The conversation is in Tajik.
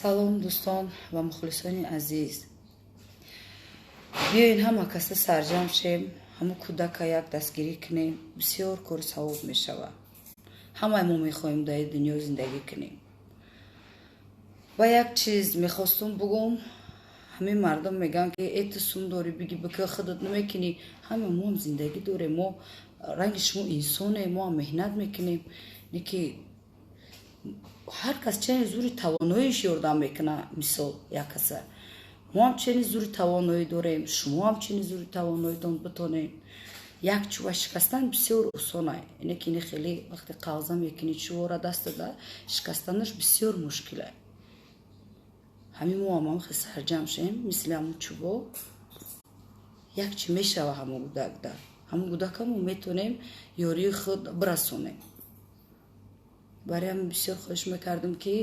салом дӯстон ва мухлисони азиз. биёин ҳама каса сарҷам шем, ҳама кӯдака як дастгирӣ кунем, бисёр кори савоб мешавад. ҳамаи мо мехоҳем дар ин дунё зиндагӣ кунем. ва як чиз мехостум бугум, ҳамин мардум мегӯянд ки ту сум дорӣ биги бикӯ худат намекунӣ. ҳама мо ҳам зиндагӣ дорем, мо ранги шумо инсоне, мо ҳам меҳнат мекунем. ки ҳар кас чани зури тавоноиш ёрдам мекунад. мисол як каса мо ҳам чани зури тавоноӣ дорем, шумо ҳам чани зури тавоноитон битонем. як чӯба шикастан бисёр осона, ине ки хеле вақте қавза мекунӣ чӯбора даст дада шикастанаш бисёр мушкила. ҳамин мо ҳам сарҷам шем, мисли ҳамун чӯбо як чӣ мешава ҳамун гудакда. ҳамун гудакамо метонем ёрии худ бирасонем. барои ҳамин бисёр хоҳиш мекардам ки